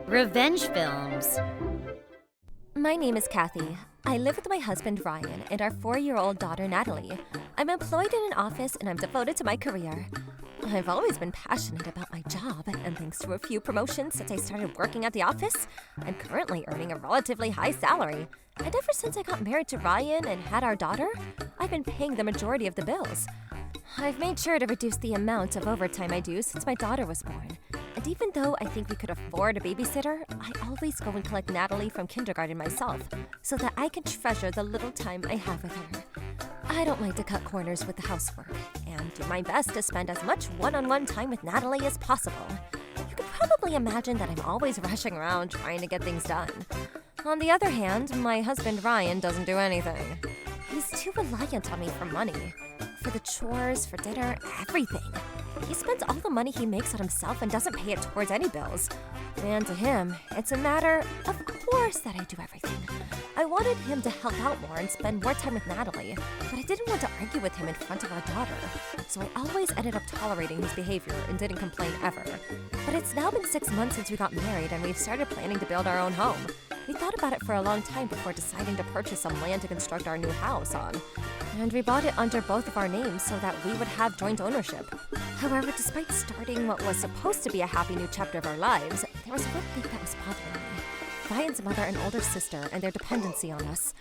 Revenge films. My name is Kathy. I live with my husband Ryan and our 4-year-old daughter Natalie. I'm employed in an office and I'm devoted to my career. I've always been passionate about my job, and thanks to a few promotions since I started working at the office, I'm currently earning a relatively high salary. And ever since I got married to Ryan and had our daughter, I've been paying the majority of the bills. I've made sure to reduce the amount of overtime I do since my daughter was born. And even though I think we could afford a babysitter, I always go and collect Natalie from kindergarten myself, so that I can treasure the little time I have with her. I don't like to cut corners with the housework, and do my best to spend as much one-on-one time with Natalie as possible. You can probably imagine that I'm always rushing around trying to get things done. On the other hand, my husband Ryan doesn't do anything. He's too reliant on me for money. For the chores, for dinner, everything. He spends all the money he makes on himself and doesn't pay it towards any bills. And to him, it's a matter of course that I do everything. I wanted him to help out more and spend more time with Natalie, but I didn't want to argue with him in front of our daughter. So I always ended up tolerating his behavior and didn't complain ever. But it's now been 6 months since we got married and we've started planning to build our own home. We thought about it for a long time before deciding to purchase some land to construct our new house on. And we bought it under both of our names so that we would have joint ownership. However, despite starting what was supposed to be a happy new chapter of our lives, there was one thing that was bothering me. Ryan's mother and older sister and their dependency on us.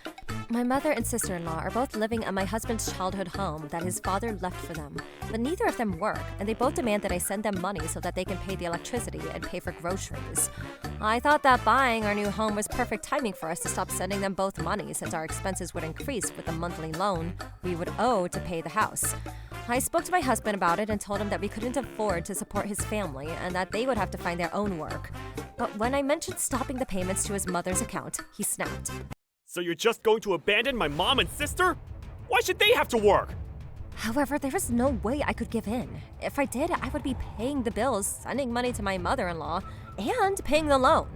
My mother and sister-in-law are both living at my husband's childhood home that his father left for them, but neither of them work, and they both demand that I send them money so that they can pay the electricity and pay for groceries. I thought that buying our new home was perfect timing for us to stop sending them both money since our expenses would increase with the monthly loan we would owe to pay the house. I spoke to my husband about it and told him that we couldn't afford to support his family and that they would have to find their own work. But when I mentioned stopping the payments to his mother's account, he snapped. So you're just going to abandon my mom and sister? Why should they have to work? However, there was no way I could give in. If I did, I would be paying the bills, sending money to my mother-in-law, and paying the loan.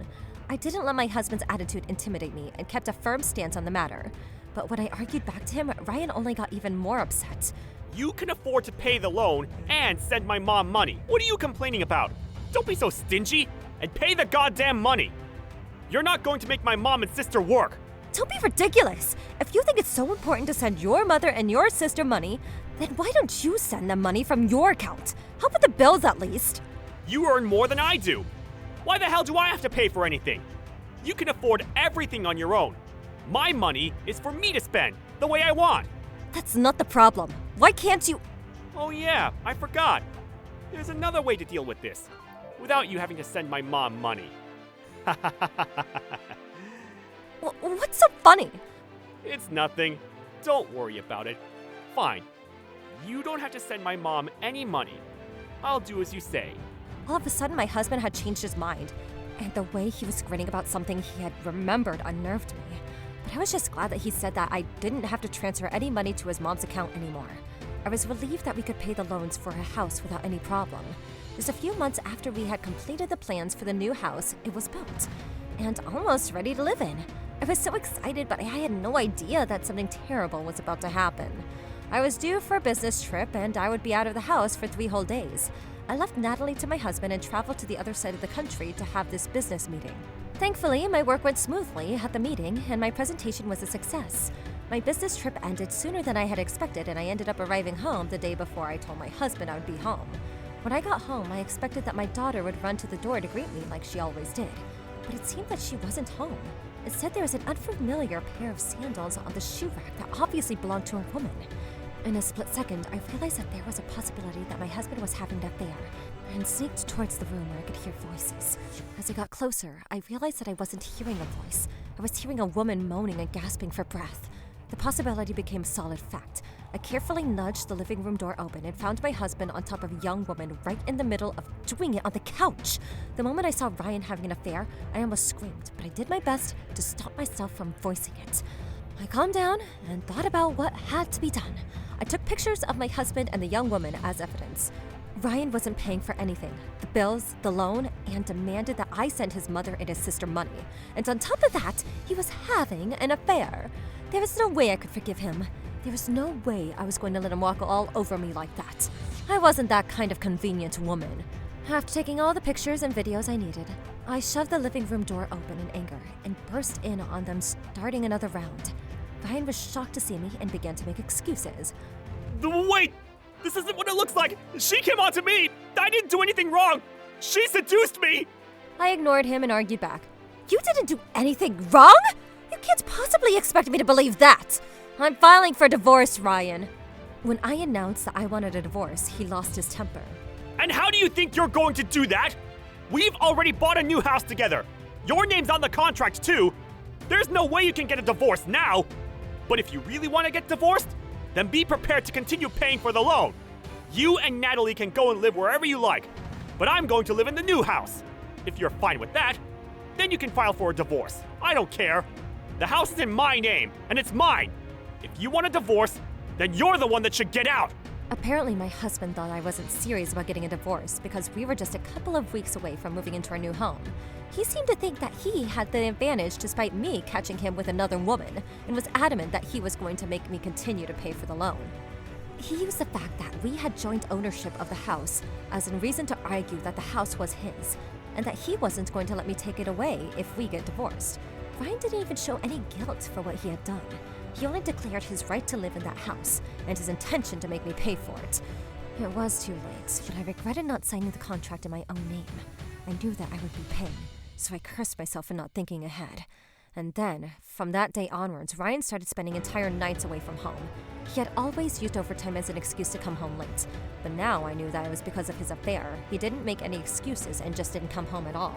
I didn't let my husband's attitude intimidate me and kept a firm stance on the matter. But when I argued back to him, Ryan only got even more upset. You can afford to pay the loan and send my mom money. What are you complaining about? Don't be so stingy and pay the goddamn money. You're not going to make my mom and sister work. Don't be ridiculous! If you think it's so important to send your mother and your sister money, then why don't you send them money from your account? Help with the bills at least. You earn more than I do. Why the hell do I have to pay for anything? You can afford everything on your own. My money is for me to spend the way I want. That's not the problem. Why can't you? Oh yeah, I forgot. There's another way to deal with this, without you having to send my mom money. What's so funny? It's nothing. Don't worry about it. Fine. You don't have to send my mom any money. I'll do as you say. All of a sudden, my husband had changed his mind, and the way he was grinning about something he had remembered unnerved me. But I was just glad that he said that I didn't have to transfer any money to his mom's account anymore. I was relieved that we could pay the loans for a house without any problem. Just a few months after we had completed the plans for the new house, it was built, and almost ready to live in. I was so excited, but I had no idea that something terrible was about to happen. I was due for a business trip, and I would be out of the house for 3 whole days. I left Natalie to my husband and traveled to the other side of the country to have this business meeting. Thankfully, my work went smoothly at the meeting, and my presentation was a success. My business trip ended sooner than I had expected, and I ended up arriving home the day before I told my husband I would be home. When I got home, I expected that my daughter would run to the door to greet me like she always did, but it seemed that she wasn't home. Instead, there was an unfamiliar pair of sandals on the shoe rack that obviously belonged to a woman. In a split second, I realized that there was a possibility that my husband was having an affair, and sneaked towards the room where I could hear voices. As I got closer, I realized that I wasn't hearing a voice. I was hearing a woman moaning and gasping for breath. The possibility became a solid fact. I carefully nudged the living room door open and found my husband on top of a young woman right in the middle of doing it on the couch. The moment I saw Ryan having an affair, I almost screamed, but I did my best to stop myself from voicing it. I calmed down and thought about what had to be done. I took pictures of my husband and the young woman as evidence. Ryan wasn't paying for anything, the bills, the loan, and demanded that I send his mother and his sister money. And on top of that, he was having an affair. There was no way I could forgive him. There was no way I was going to let him walk all over me like that. I wasn't that kind of convenient woman. After taking all the pictures and videos I needed, I shoved the living room door open in anger and burst in on them, starting another round. Ryan was shocked to see me and began to make excuses. Wait! This isn't what it looks like! She came on to me! I didn't do anything wrong! She seduced me! I ignored him and argued back. You didn't do anything wrong? You can't possibly expect me to believe that! I'm filing for divorce, Ryan. When I announced that I wanted a divorce, he lost his temper. And how do you think you're going to do that? We've already bought a new house together. Your name's on the contract too. There's no way you can get a divorce now. But if you really want to get divorced, then be prepared to continue paying for the loan. You and Natalie can go and live wherever you like, but I'm going to live in the new house. If you're fine with that, then you can file for a divorce. I don't care. The house is in my name, and it's mine. If you want a divorce, then you're the one that should get out. Apparently, my husband thought I wasn't serious about getting a divorce because we were just a couple of weeks away from moving into our new home. He seemed to think that he had the advantage despite me catching him with another woman, and was adamant that he was going to make me continue to pay for the loan. He used the fact that we had joint ownership of the house as a reason to argue that the house was his, and that he wasn't going to let me take it away if we get divorced. Ryan didn't even show any guilt for what he had done. He only declared his right to live in that house and his intention to make me pay for it. It was too late, but I regretted not signing the contract in my own name. I knew that I would be paying, so I cursed myself for not thinking ahead. And then, from that day onwards, Ryan started spending entire nights away from home. He had always used overtime as an excuse to come home late, but now I knew that it was because of his affair. He didn't make any excuses and just didn't come home at all.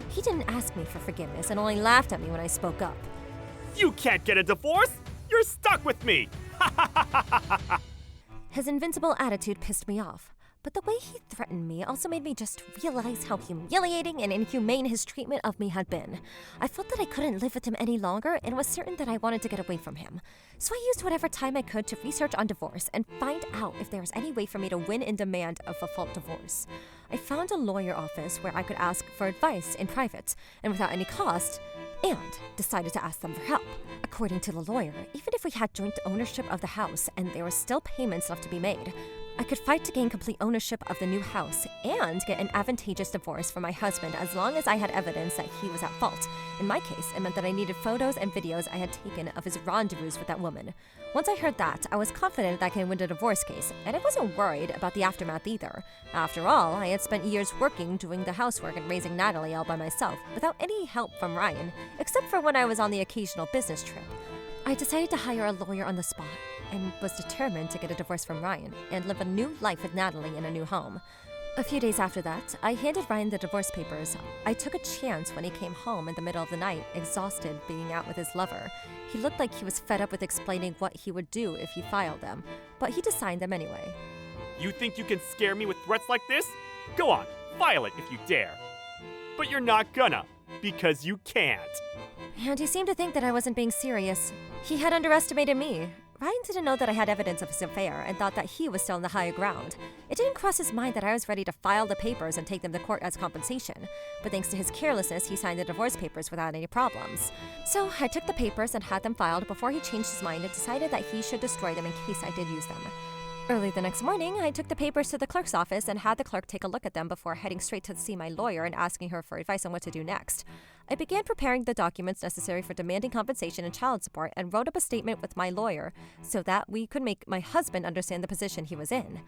He didn't ask me for forgiveness and only laughed at me when I spoke up. You can't get a divorce! You're stuck with me! His invincible attitude pissed me off, but the way he threatened me also made me just realize how humiliating and inhumane his treatment of me had been. I felt that I couldn't live with him any longer and was certain that I wanted to get away from him. So I used whatever time I could to research on divorce and find out if there was any way for me to win in demand of a fault divorce. I found a lawyer office where I could ask for advice in private and without any cost, and decided to ask them for help. According to the lawyer, even if we had joint ownership of the house and there were still payments left to be made, I could fight to gain complete ownership of the new house and get an advantageous divorce for my husband as long as I had evidence that he was at fault. In my case, it meant that I needed photos and videos I had taken of his rendezvous with that woman. Once I heard that, I was confident that I could win the divorce case, and I wasn't worried about the aftermath either. After all, I had spent years working, doing the housework and raising Natalie all by myself, without any help from Ryan, except for when I was on the occasional business trip. I decided to hire a lawyer on the spot, and was determined to get a divorce from Ryan and live a new life with Natalie in a new home. A few days after that, I handed Ryan the divorce papers. I took a chance when he came home in the middle of the night, exhausted being out with his lover. He looked like he was fed up with explaining what he would do if he filed them, but he just signed them anyway. You think you can scare me with threats like this? Go on, file it if you dare. But you're not gonna, because you can't. And he seemed to think that I wasn't being serious. He had underestimated me. Ryan didn't know that I had evidence of his affair and thought that he was still on the higher ground. It didn't cross his mind that I was ready to file the papers and take them to court as compensation, but thanks to his carelessness, he signed the divorce papers without any problems. So I took the papers and had them filed before he changed his mind and decided that he should destroy them in case I did use them. Early the next morning, I took the papers to the clerk's office and had the clerk take a look at them before heading straight to see my lawyer and asking her for advice on what to do next. I began preparing the documents necessary for demanding compensation and child support and wrote up a statement with my lawyer so that we could make my husband understand the position he was in.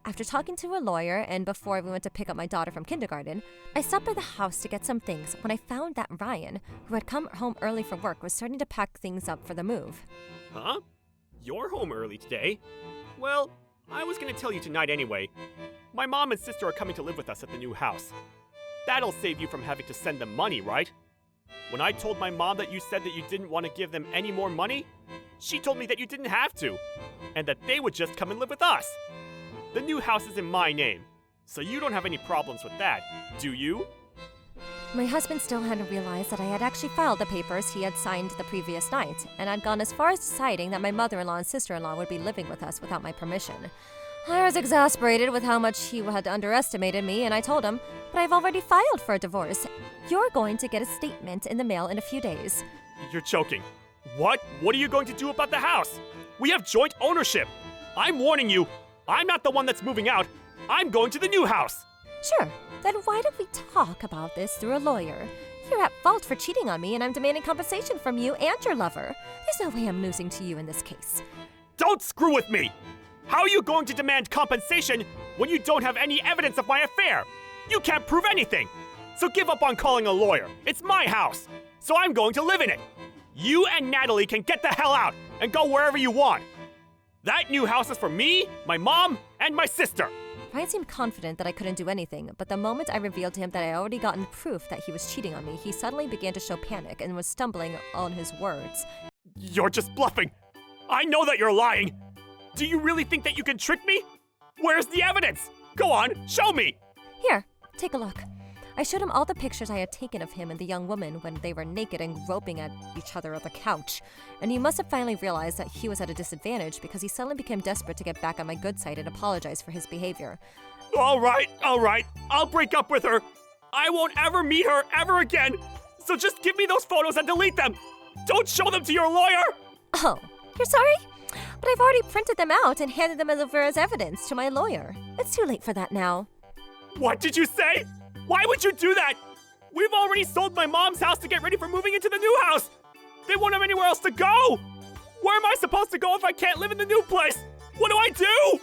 After talking to a lawyer and before we went to pick up my daughter from kindergarten, I stopped by the house to get some things when I found that Ryan, who had come home early from work, was starting to pack things up for the move. Huh? You're home early today? Well, I was gonna tell you tonight anyway. My mom and sister are coming to live with us at the new house. That'll save you from having to send them money, right? When I told my mom that you said that you didn't want to give them any more money, she told me that you didn't have to, and that they would just come and live with us. The new house is in my name, so you don't have any problems with that, do you? My husband still hadn't realized that I had actually filed the papers he had signed the previous night, and I'd gone as far as deciding that my mother-in-law and sister-in-law would be living with us without my permission. I was exasperated with how much he had underestimated me, and I told him, but I've already filed for a divorce. You're going to get a statement in the mail in a few days. You're joking. What? What are you going to do about the house? We have joint ownership. I'm warning you, I'm not the one that's moving out. I'm going to the new house. Sure, then why don't we talk about this through a lawyer? You're at fault for cheating on me, and I'm demanding compensation from you and your lover. There's no way I'm losing to you in this case. Don't screw with me! How are you going to demand compensation when you don't have any evidence of my affair? You can't prove anything. So give up on calling a lawyer. It's my house, so I'm going to live in it. You and Natalie can get the hell out and go wherever you want. That new house is for me, my mom, and my sister. Ryan seemed confident that I couldn't do anything, but the moment I revealed to him that I already gotten proof that he was cheating on me, he suddenly began to show panic and was stumbling on his words. You're just bluffing. I know that you're lying. Do you really think that you can trick me? Where's the evidence? Go on, show me. Here, take a look. I showed him all the pictures I had taken of him and the young woman when they were naked and groping at each other on the couch. And he must have finally realized that he was at a disadvantage because he suddenly became desperate to get back on my good side and apologize for his behavior. All right. I'll break up with her. I won't ever meet her ever again. So just give me those photos and delete them. Don't show them to your lawyer. Oh, you're sorry? But I've already printed them out and handed them over as evidence to my lawyer. It's too late for that now. What did you say? Why would you do that? We've already sold my mom's house to get ready for moving into the new house. They won't have anywhere else to go. Where am I supposed to go if I can't live in the new place? What do I do?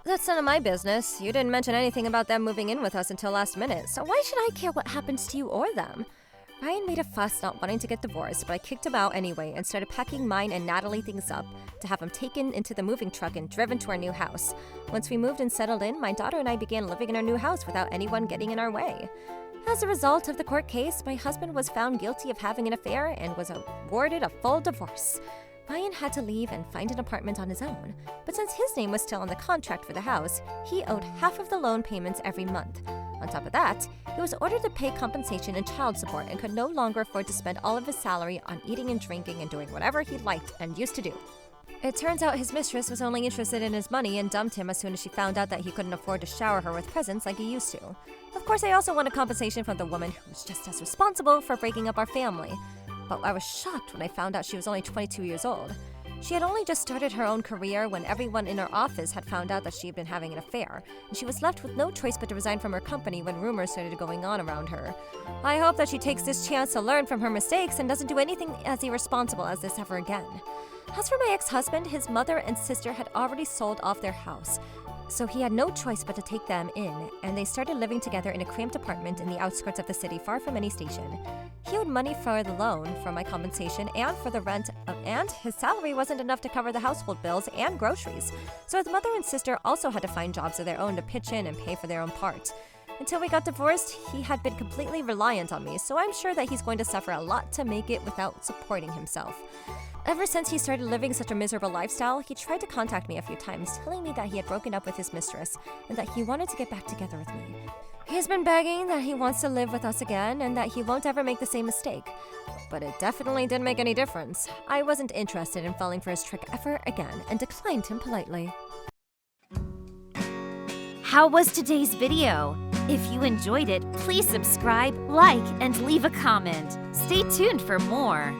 That's none of my business. You didn't mention anything about them moving in with us until last minute, so why should I care what happens to you or them? Ryan made a fuss not wanting to get divorced, but I kicked him out anyway and started packing mine and Natalie things up to have them taken into the moving truck and driven to our new house. Once we moved and settled in, my daughter and I began living in our new house without anyone getting in our way. As a result of the court case, my husband was found guilty of having an affair and was awarded a full divorce. Ryan had to leave and find an apartment on his own, but since his name was still on the contract for the house, he owed half of the loan payments every month. On top of that, he was ordered to pay compensation and child support and could no longer afford to spend all of his salary on eating and drinking and doing whatever he liked and used to do. It turns out his mistress was only interested in his money and dumped him as soon as she found out that he couldn't afford to shower her with presents like he used to. Of course, I also wanted compensation from the woman who was just as responsible for breaking up our family. But I was shocked when I found out she was only 22 years old. She had only just started her own career when everyone in her office had found out that she had been having an affair, and she was left with no choice but to resign from her company when rumors started going on around her. I hope that she takes this chance to learn from her mistakes and doesn't do anything as irresponsible as this ever again. As for my ex-husband, his mother and sister had already sold off their house, so he had no choice but to take them in, and they started living together in a cramped apartment in the outskirts of the city far from any station. He owed money for the loan, for my compensation, and for the rent, and his salary wasn't enough to cover the household bills and groceries, so his mother and sister also had to find jobs of their own to pitch in and pay for their own part. Until we got divorced, he had been completely reliant on me, so I'm sure that he's going to suffer a lot to make it without supporting himself. Ever since he started living such a miserable lifestyle, he tried to contact me a few times, telling me that he had broken up with his mistress and that he wanted to get back together with me. He's been begging that he wants to live with us again and that he won't ever make the same mistake. But it definitely didn't make any difference. I wasn't interested in falling for his trick ever again and declined him politely. How was today's video? If you enjoyed it, please subscribe, like, and leave a comment. Stay tuned for more.